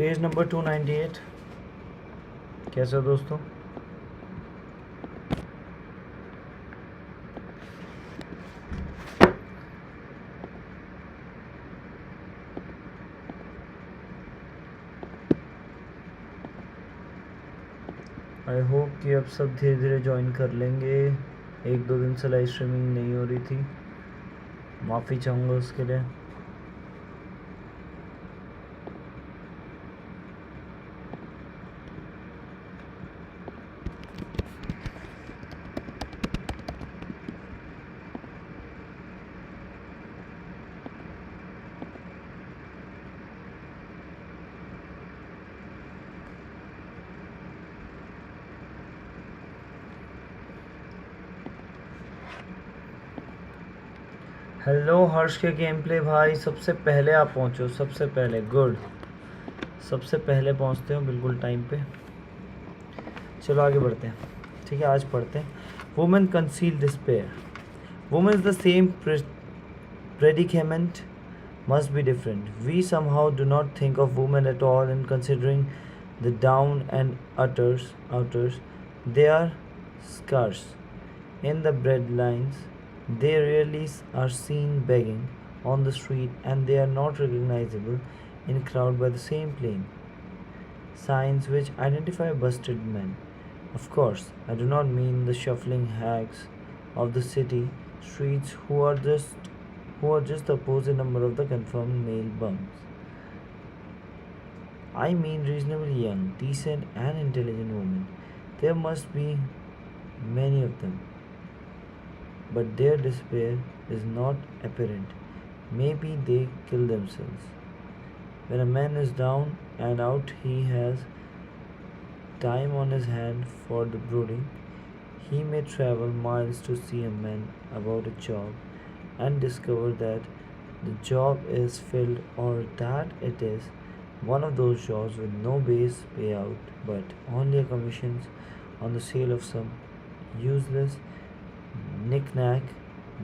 Page number 298। कैसे हो दोस्तों? आई होप कि अब सब धीरे धीरे ज्वाइन कर लेंगे। 1-2 दिन से लाइव स्ट्रीमिंग नहीं हो रही थी, माफ़ी चाहूँगा उसके लिए। हेलो हर्ष के गेम प्ले भाई, सबसे पहले आप पहुंचो, सबसे पहले। गुड, सबसे पहले पहुंचते हो बिल्कुल टाइम पे। चलो आगे बढ़ते हैं। ठीक है, आज पढ़ते हैं। Women conceal despair. Women is the same predicament, must be different. We somehow do not think of women at all in considering the down and outers. They are scarce in the breadlines. They rarely are seen begging on the street, and they are not recognizable in crowd by the same plain signs which identify busted men. Of course, I do not mean the shuffling hags of the city streets who are just the opposite number of the confirmed male bums. I mean reasonably young, decent, and intelligent women. There must be many of them, but their despair is not apparent. Maybe they kill themselves. When a man is down and out, he has time on his hand for the brooding. He may travel miles to see a man about a job and discover that the job is filled, or that it is one of those jobs with no base payout but only a commissions on the sale of some useless knick-knack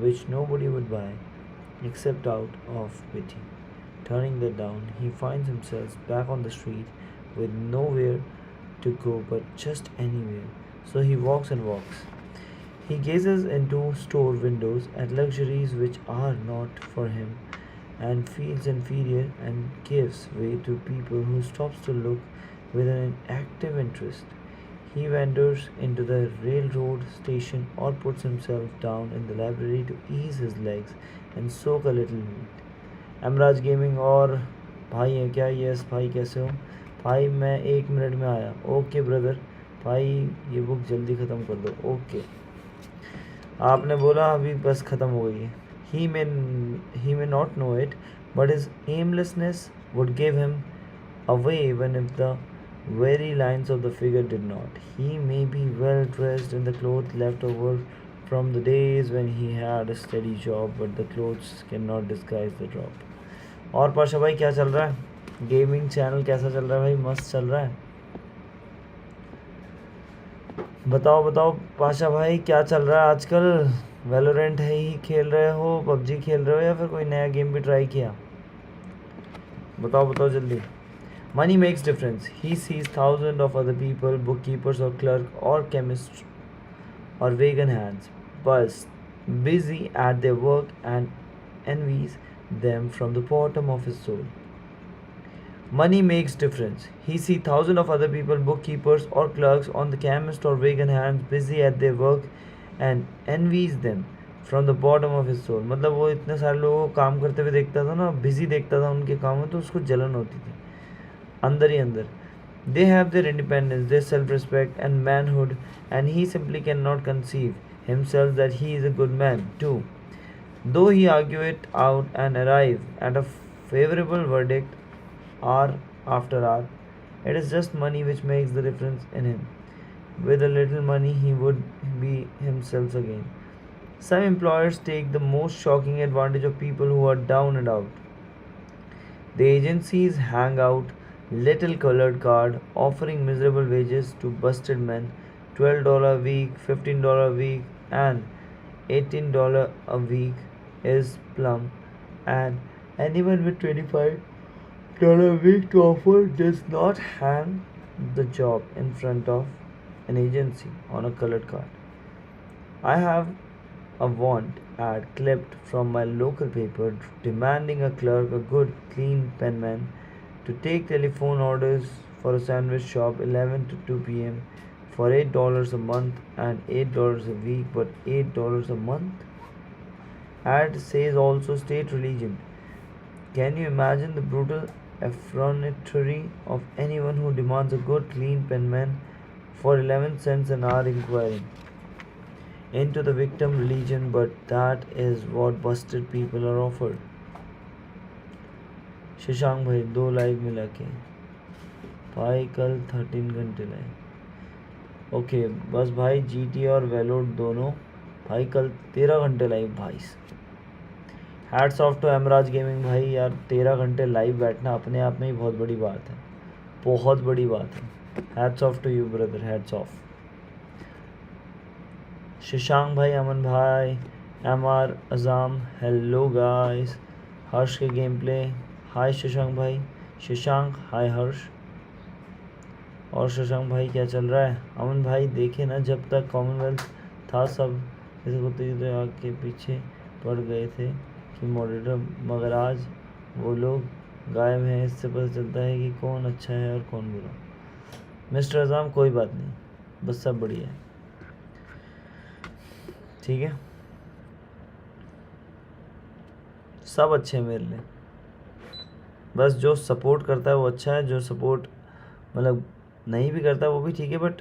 which nobody would buy except out of pity. Turning that down, he finds himself back on the street with nowhere to go but just anywhere. So he walks and walks. He gazes into store windows at luxuries which are not for him and feels inferior and gives way to people who stops to look with an active interest. He wanders into the railroad station or puts himself down in the library to ease his legs and soak a little meat. Amraj gaming और भाई हैं क्या? Yes भाई, कैसे हो भाई? मैं 1 minute में आया। Okay brother. भाई ये बुक जल्दी ख़त्म कर दो। ओके, आपने बोला अभी बस ख़त्म हो गई है। He may not know it, but his aimlessness would give him away even if the very lines of the figure did not. He may be well dressed in the clothes left over from the days when he had a steady job, but the clothes cannot disguise the drop. और पाशा भाई क्या चल रहा है? Gaming channel कैसा चल रहा है भाई? मस्त चल रहा है। बताओ बताओ पाशा भाई, क्या चल रहा है आजकल? वैलोरेंट है ही खेल रहे हो, पबजी खेल रहे हो, या फिर कोई नया गेम भी ट्राई किया? बताओ बताओ जल्दी। Money makes difference. He sees thousands of other people, bookkeepers or clerk or chemists or vegan hands, but busy at their work, and envies them from the bottom of his soul. Money makes difference. He sees thousands of other people, bookkeepers or clerks on the chemist or vegan hands, busy at their work, and envies them from the bottom of his soul. मतलब वो इतने सारे लोगों को काम करते हुए देखता था ना, बिजी देखता था उनके काम में, तो उसको जलन होती थी अंदर ही अंदर. They have their independence, their self-respect and manhood, and he simply cannot conceive himself that he is a good man too. Though he argue it out and arrive at a favorable verdict hour after hour, it is just money which makes the difference in him. With a little money, he would be himself again. Some employers take the most shocking advantage of people who are down and out. The agencies hang out little colored card offering miserable wages to busted men, $12 a week, $15 a week, and $18 a week is plum, and anyone with 25 dollar week to offer does not hang the job in front of an agency on a colored card. I have a want ad clipped from my local paper demanding a clerk, a good, clean penman, to take telephone orders for a sandwich shop 11 to 2 p.m. for $8 a month and $8 a week, but $8 a month? Ad says also state religion. Can you imagine the brutal effrontery of anyone who demands a good, clean penman for 11 cents an hour inquiring into the victim religion? But that is what busted people are offered. Shashank भाई 2 live मिला के भाई कल 13 घंटे live. Okay बस भाई GT और वेलोड दोनों भाई कल 13 घंटे लाइव भाई। हैट्स ऑफ टू एमराज गेमिंग भाई यार 13 घंटे लाइव बैठना अपने आप में ही बहुत बड़ी बात है, बहुत बड़ी बात है। Hats off to you brother, hats off. Shashank भाई, अमन भाई, MR Azam, hello guys. Harsh के गेम प्ले, हाय शशांक भाई। शशांक हाय हर्ष। और शशांक भाई क्या चल रहा है? अमन भाई देखे ना, जब तक कॉमनवेल्थ था सब ऐसे कुत्ते की तरह आग के पीछे पड़ गए थे कि मॉडरेटर, मगर आज वो लोग गायब हैं। इससे पता चलता है कि कौन अच्छा है और कौन बुरा। मिस्टर अजाम कोई बात नहीं, बस सब बढ़िया है, ठीक है, सब अच्छे हैं मेरे लिए। बस जो सपोर्ट करता है वो अच्छा है, जो सपोर्ट मतलब नहीं भी करता वो भी ठीक है, बट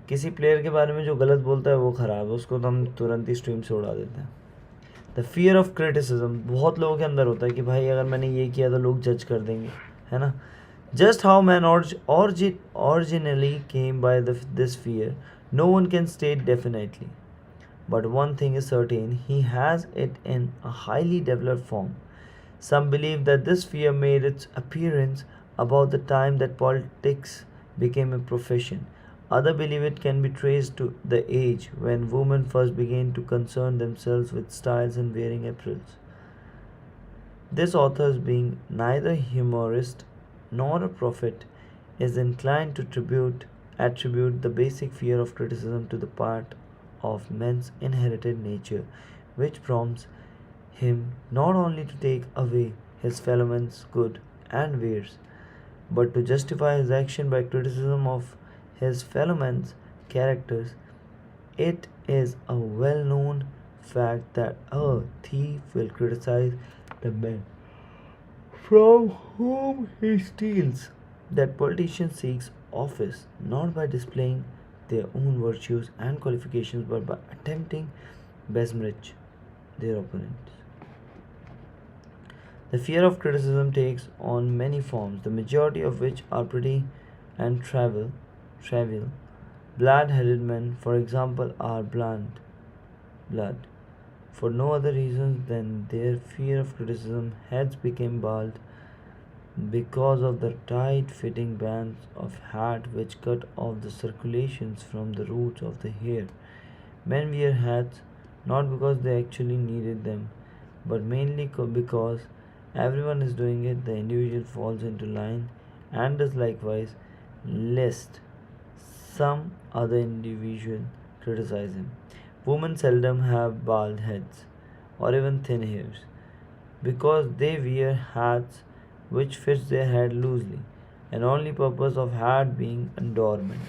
किसी प्लेयर के बारे में जो गलत बोलता है वो ख़राब है, उसको तो हम तुरंत ही स्ट्रीम से उड़ा देते हैं। द फियर ऑफ क्रिटिसिज्म बहुत लोगों के अंदर होता है कि भाई अगर मैंने ये किया तो लोग जज कर देंगे, है ना। Just how man originally came by this fear, no one can state definitely. But one thing is certain, he has it in a highly developed form. Some believe that this fear made its appearance about the time that politics became a profession. Others believe it can be traced to the age when women first began to concern themselves with styles and wearing aprons. This author, being neither humorist nor a prophet, is inclined to attribute the basic fear of criticism to the part of man's inherited nature, which prompts him not only to take away his fellow man's good and wares, but to justify his action by criticism of his fellow man's characters. It is a well known fact that a thief will criticize the man from whom he steals, that politician seeks office not by displaying their own virtues and qualifications, but by attempting besmirch their opponents. The fear of criticism takes on many forms, the majority of which are petty and trivial. Blood-headed men, for example, are blood for no other reason than their fear of criticism. Heads became bald because of the tight-fitting bands of hat which cut off the circulations from the roots of the hair. Men wear hats not because they actually needed them, but mainly because everyone is doing it. The individual falls into line and does likewise, lest some other individual criticize him. Women seldom have bald heads or even thin hairs because they wear hats which fits their head loosely, and only purpose of hat being adornment.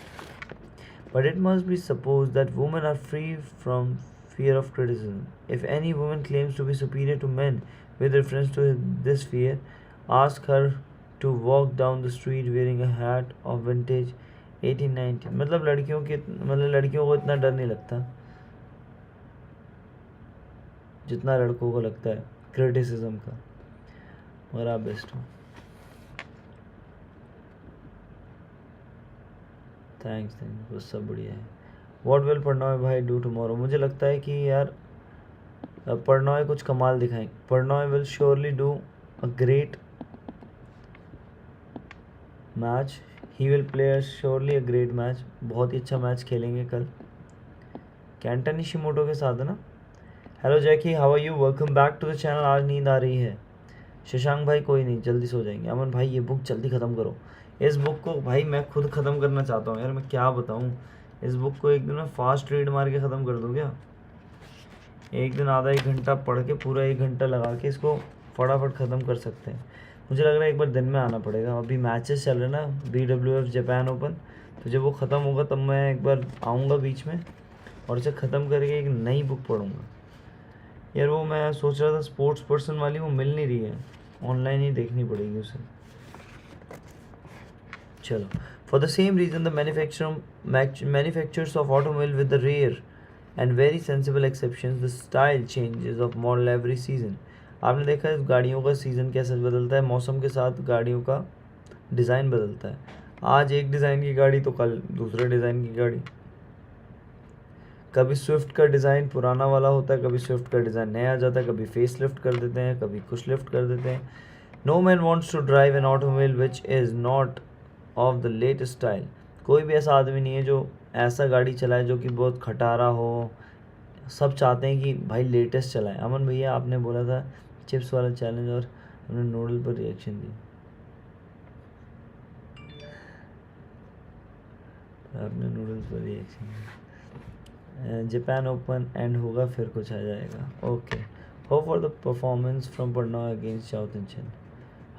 But it must be supposed that women are free from fear of criticism. If any woman claims to be superior to men with reference to this fear, ask her to walk down the street wearing a hat of vintage 1890। मतलब लड़कियों को इतना डर नहीं लगता जितना लड़कों को लगता है क्रिटिसिज्म का, मगर आप बेस्ट हो। थैंक्स, बस सब बढ़िया है। व्हाट विल पढ़ना है भाई डू टुमारो? मुझे लगता है कि यार पढ़ना कुछ कमाल दिखाएंगे। पढ़ना will surely do a great match, he will play surely a great match, बहुत ही अच्छा मैच खेलेंगे कल कैंटा निशिमोटो के साथ, है ना। Hello Jackie, how are you, welcome back to the channel. आज नींद आ रही है। शशांक भाई कोई नहीं, जल्दी सो जाएंगे। अमन भाई ये बुक जल्दी ख़त्म करो। इस बुक को भाई मैं खुद ख़त्म करना चाहता हूँ यार, मैं क्या बताऊँ। इस बुक को एक दिन में फास्ट रीड मार के ख़त्म कर दूँ क्या? एक दिन आधा एक घंटा पढ़ के, पूरा एक घंटा लगा के इसको फटाफट ख़त्म कर सकते हैं। मुझे लग रहा है एक बार दिन में आना पड़ेगा। अभी मैचेस चल रहे हैं ना, BWF जापान ओपन, तो जब वो ख़त्म होगा तब मैं एक बार आऊँगा बीच में और इसे ख़त्म करके एक नई बुक पढ़ूँगा। यार वो मैं सोच रहा था स्पोर्ट्स पर्सन वाली, वो मिल नहीं रही है, ऑनलाइन ही देखनी पड़ेगी उसे। चलो, for the same reason the manufacturers of automobile with the rare and very sensible exceptions, the style changes of model every season. आपने देखा है गाड़ियों का सीज़न कैसे बदलता है, मौसम के साथ गाड़ियों का डिज़ाइन बदलता है। आज एक डिज़ाइन की गाड़ी तो कल दूसरे डिज़ाइन की गाड़ी। कभी स्विफ्ट का डिज़ाइन पुराना वाला होता है, कभी स्विफ्ट का डिज़ाइन नया आ जाता है, कभी फेस लिफ्ट कर देते हैं, कभी कुछ लिफ्ट कर देते हैं। No man wants to drive an automobile which is not of the latest style. कोई भी ऐसा आदमी नहीं है जो ऐसा गाड़ी चलाए जो कि बहुत खटारा हो। सब चाहते हैं कि भाई लेटेस्ट चलाए। अमन भैया आपने बोला था चिप्स वाला चैलेंज और हमने नूडल पर रिएक्शन दी। आपने नूडल पर रिएक्शन दिया। जापान ओपन एंड होगा फिर कुछ आ जाएगा। Okay, hope for the performance from पढ़ना अगेंस्ट चाउथन चैन।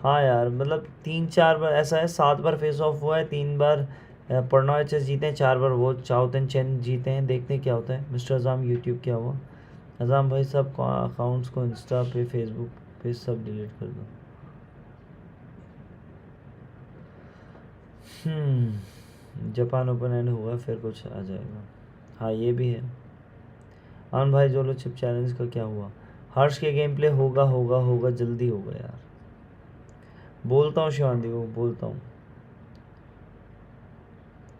हाँ यार, मतलब 3-4 बार ऐसा है, 7 बार फेस ऑफ हुआ है, 3 बार पढ़ना एच जीते हैं, 4 बार वो चाउथन चैन जीते हैं। देखते हैं क्या होता है। मिस्टर अजाम यूट्यूब क्या हुआ? अजाम भाई सब अकाउंट्स को इंस्टा पे फेसबुक पे सब डिलीट कर दो। जापान ओपन एंड हुआ फिर कुछ आ जाएगा। हाँ ये भी है। अमन भाई जोलो चिप चैलेंज का क्या हुआ? हर्ष के गेम प्ले होगा होगा होगा, जल्दी होगा यार। बोलता हूँ शिवांदी को, बोलता हूँ।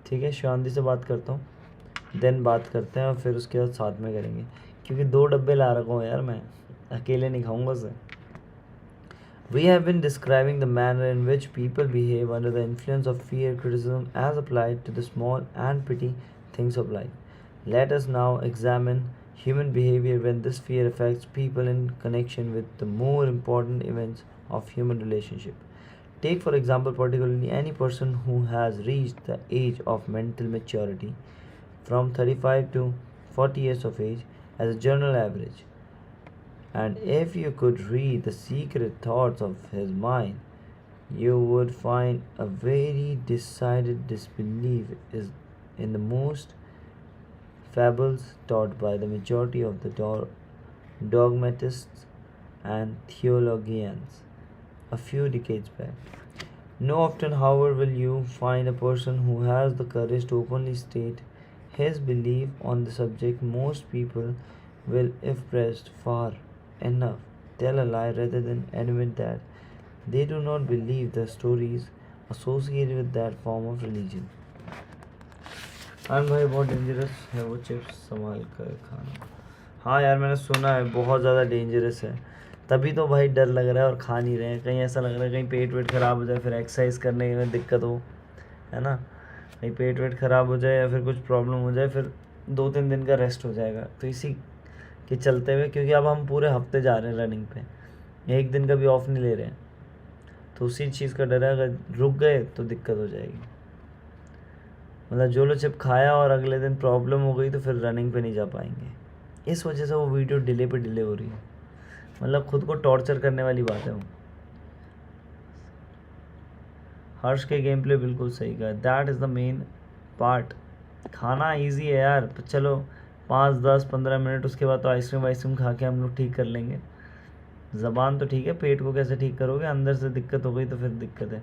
ठीक है, शिवांदी से बात करता हूँ, देन बात करते हैं और फिर उसके बाद साथ में करेंगे, क्योंकि 2 डब्बे ला रखा हूँ यार, मैं अकेले नहीं खाऊंगा उसे। We have been describing the manner in which people behave under the influence of fear, criticism as applied to the small and petty things of life. Let us now examine human behavior when this fear affects people in connection with the more important events of human relationship. Take for example particularly any person who has reached the age of mental maturity from 35 to 40 years of age as a general average. And if you could read the secret thoughts of his mind, you would find a very decided disbelief is in the most fables taught by the majority of the dogmatists and theologians a few decades back. No often, however, will you find a person who has the courage to openly state his belief on the subject. Most people will, if pressed far enough, tell a lie rather than admit that they do not believe the stories associated with that form of religion. भाई बहुत dangerous है वो chips, संभाल कर खाना। हाँ यार मैंने सुना है बहुत ज़्यादा डेंजरस है, तभी तो भाई डर लग रहा है और खा नहीं रहे हैं। कहीं ऐसा लग रहा है कहीं पेट वेट ख़राब हो जाए, फिर एक्सरसाइज करने में दिक्कत हो, है ना, कहीं पेट वेट ख़राब हो जाए या फिर कुछ प्रॉब्लम हो जाए, फिर 2-3 दिन का रेस्ट हो जाएगा। तो इसी के चलते हुए, क्योंकि अब हम पूरे हफ्ते जा रहे हैं रनिंग पे, एक दिन का भी ऑफ नहीं ले रहे हैं, तो उसी चीज़ का डर है अगर रुक गए तो दिक्कत हो जाएगी। मतलब जो लोग चिप खाया और अगले दिन प्रॉब्लम हो गई तो फिर रनिंग पे नहीं जा पाएंगे। इस वजह से वो वीडियो डिले पे डिले हो रही है। मतलब खुद को टॉर्चर करने वाली बात है वो। हर्ष के गेम प्ले बिल्कुल सही कहा, that is the main part. खाना इजी है यार, तो चलो 5-10-15 मिनट, उसके बाद तो आइसक्रीम वाइसक्रीम खा के हम लोग ठीक कर लेंगे। ज़बान तो ठीक है, पेट को कैसे ठीक करोगे? अंदर से दिक्कत हो गई तो फिर दिक्कत है।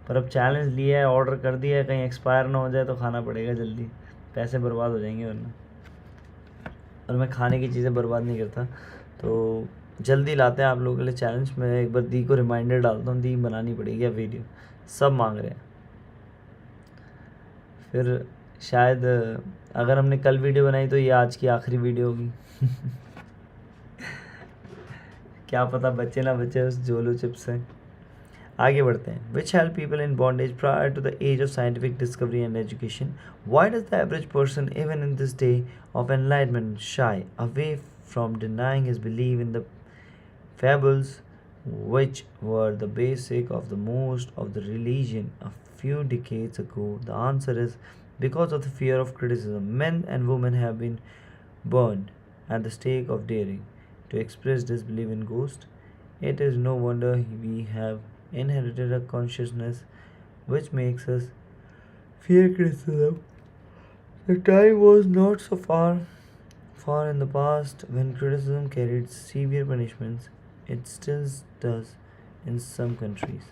पर अब चैलेंज लिया है, ऑर्डर कर दिया है, कहीं एक्सपायर ना हो जाए तो खाना पड़ेगा जल्दी, पैसे बर्बाद हो जाएंगे वरना। और मैं खाने की चीज़ें बर्बाद नहीं करता, तो जल्दी लाते हैं आप लोगों के लिए चैलेंज। मैं एक बार दी को रिमाइंडर डालता हूँ, दी बनानी पड़ेगी अब वीडियो, सब मांग रहे हैं। फिर शायद अगर हमने कल वीडियो बनाई तो ये आज की आखिरी वीडियो होगी। क्या पता बचे ना बचे उस जोलो चिप से। आगे बढ़ते हैं। Which help people in bondage prior to the age of scientific discovery and education? Why does the average person even in this day of enlightenment shy away from denying his believe in the fables which were the basic of the most of the religion a few decades ago? The answer is because of the fear of criticism. Men and women have been burned at the stake of daring to express disbelief in ghosts. It is no wonder we have inherited a consciousness which makes us fear criticism. The time was not so far in the past when criticism carried severe punishments. It still does in some countries.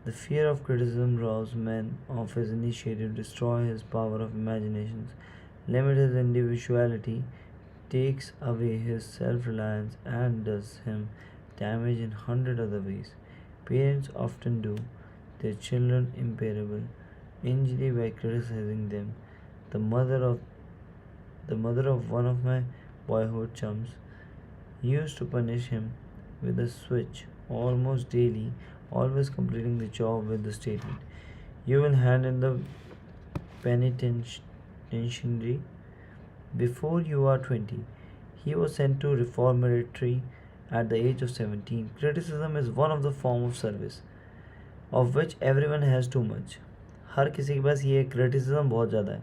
The fear of criticism robs man of his initiative, destroys his power of imagination, limits his individuality, takes away his self reliance, and does him damage in hundred other ways. Parents often do their children irreparable injury by criticizing them. The mother of the mother of one of my boyhood chums used to punish him with a switch almost daily, always completing the job with the statement, "You will hand in the penitentiary before you are 20." He was sent to reformatory at the age of 17. Criticism is one of the form of service of which everyone has too much. हर किसी के पास ये criticism बहुत ज़्यादा है.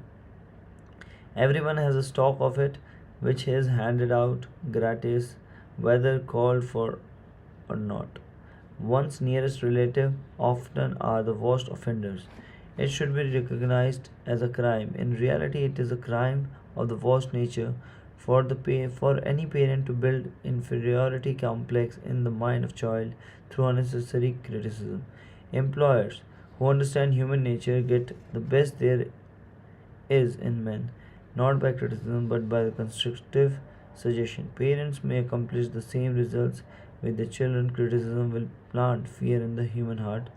Everyone has a stock of it which is handed out gratis, whether called for or not. One's nearest relative often are the worst offenders. It should be recognized as a crime. In reality, it is a crime of the worst nature for any parent to build inferiority complex in the mind of child through unnecessary criticism. Employers who understand human nature get the best there is in men, not by criticism but by the constructive suggestion. Parents may accomplish the same results with their children. Criticism will plant fear in the human heart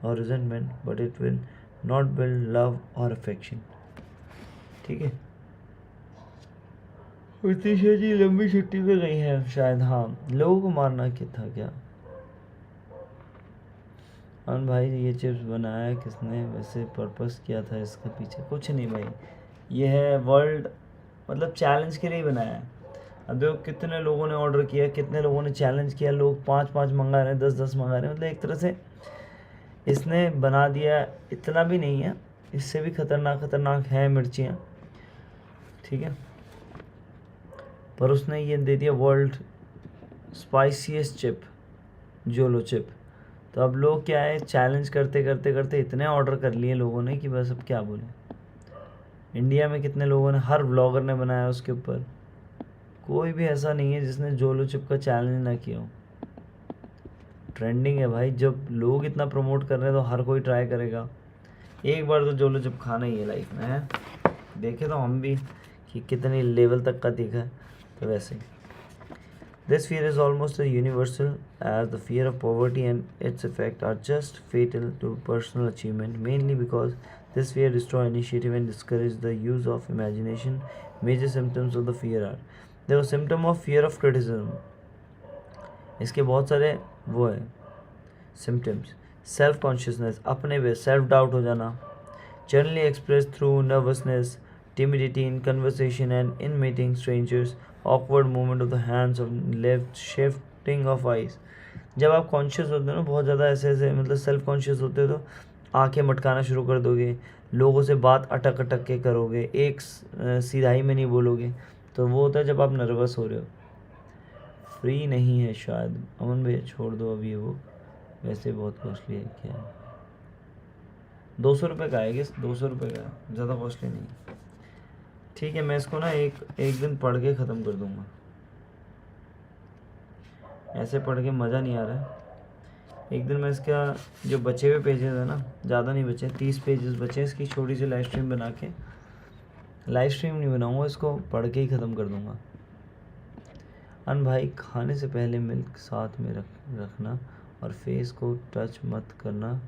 or resentment, but it will not build love or affection. ठीक है, उतिशा जी लंबी छुट्टी पे गई है शायद. हाँ, लोगों को मारना क्या था क्या? अमन भाई, ये चिप्स बनाया किसने? वैसे पर्पस क्या था इसका पीछे? कुछ नहीं भाई, ये है वर्ल्ड मतलब चैलेंज के लिए बनाया है. अब देखो कितने लोगों ने ऑर्डर किया, कितने लोगों ने चैलेंज किया. लोग 5-5 मंगा रहे हैं, 10-10 मंगा रहे हैं. मतलब एक तरह से इसने बना दिया. इतना भी नहीं है, इससे भी खतरनाक है मिर्चियाँ, ठीक है. पर उसने ये दे दिया वर्ल्ड स्पाइसीएस्ट चिप, जोलो चिप. तो अब लोग क्या है, चैलेंज करते करते करते इतने ऑर्डर कर लिए लोगों ने कि बस अब क्या बोले. इंडिया में कितने लोगों ने, हर ब्लॉगर ने बनाया उसके ऊपर. कोई भी ऐसा नहीं है जिसने जोलो चिप का चैलेंज ना किया हो. ट्रेंडिंग है भाई. जब लोग इतना प्रमोट कर रहे हैं तो हर कोई ट्राई करेगा. एक बार तो जोलो चिप खाना ही है लाइफ में, है. देखे तो हम भी कि कितने लेवल तक का दिखा है. तो वैसे this fear is almost as universal as the fear of poverty, and its effects are just fatal to personal achievement, mainly because this fear destroys initiative and discourages the use of imagination. Major symptoms of the fear are, देखो, symptom of fear of criticism, इसके बहुत सारे वो है symptoms. Self consciousness, अपने पे self doubt हो जाना, generally expressed through nervousness, timidity in conversation and in meeting strangers, awkward movement of the hands of left, shifting of eyes. जब आप कॉन्शियस होते हो ना बहुत ज़्यादा, ऐसे मतलब सेल्फ कॉन्शियस होते हो तो आंखें मटकाना शुरू कर दोगे, लोगों से बात अटक अटक के करोगे, एक सीधाई में नहीं बोलोगे. तो वो होता है जब आप नर्वस हो रहे हो. फ्री नहीं है शायद. अमन भैया छोड़ दो अभी वो, वैसे बहुत कॉस्टली है. क्या है, 200 रुपये का है, 200 रुपये का है, ज़्यादा कॉस्टली नहीं. ठीक है, मैं इसको ना एक दिन पढ़ के ख़त्म कर दूँगा. ऐसे पढ़ के मज़ा नहीं आ रहा है. एक दिन मैं इसका जो बचे हुए पेजेस है ना, ज़्यादा नहीं बचे, 30 पेजेस बचे, इसकी छोटी सी लाइव स्ट्रीम बना के, लाइव स्ट्रीम नहीं बनाऊँगा, इसको पढ़ के ही ख़त्म कर दूँगा. अन भाई, खाने से पहले मिल्क साथ में रखना और फेस को टच मत करना,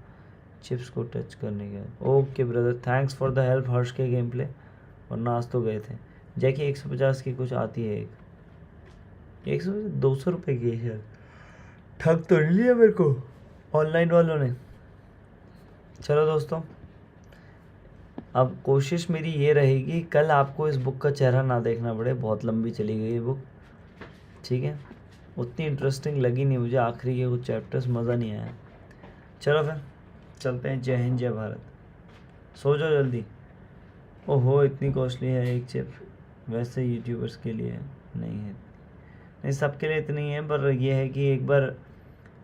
चिप्स को टच करने के. Okay brother, thanks for the help. Harsh के गेम प्ले और आज तो गए थे. जैकी 150 की कुछ आती है, 200 रुपये की है. ठग तो नहीं लिया मेरे को ऑनलाइन वालों ने. चलो दोस्तों, अब कोशिश मेरी ये रहेगी कल आपको इस बुक का चेहरा ना देखना पड़े. बहुत लंबी चली गई ये बुक, ठीक है. उतनी इंटरेस्टिंग लगी नहीं मुझे, आखिरी के कुछ चैप्टर्स मज़ा नहीं आया। चलो फिर चलते हैं। जय हिंद जय भारत। सो जाओ जल्दी। ओहो इतनी कॉस्टली है एक चिप, वैसे यूट्यूबर्स के लिए नहीं है, नहीं सबके लिए इतनी है, पर यह है कि एक बार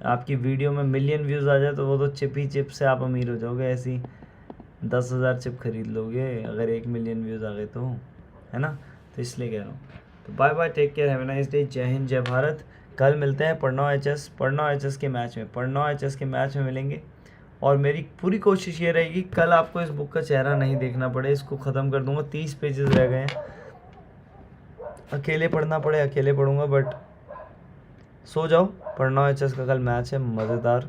आपकी वीडियो में मिलियन व्यूज़ आ जाए तो वो तो चिप ही चिप से आप अमीर हो जाओगे। ऐसी 10,000 चिप खरीद लोगे अगर 1 मिलियन व्यूज़ आ गए तो, है ना। तो इसलिए कह रहा हूँ। तो bye bye, take care, have a nice day. जय हिंद जय भारत। कल मिलते हैं पढ़ना एच एस के मैच में, मिलेंगे। और मेरी पूरी कोशिश ये रहेगी कल आपको इस बुक का चेहरा नहीं देखना पड़े, इसको ख़त्म कर दूंगा। 30 पेजेस रह गए हैं, अकेले पढ़ना पड़े अकेले पढ़ूंगा, बट सो जाओ। पढ़ना एच एस का कल मैच है, मज़ेदार।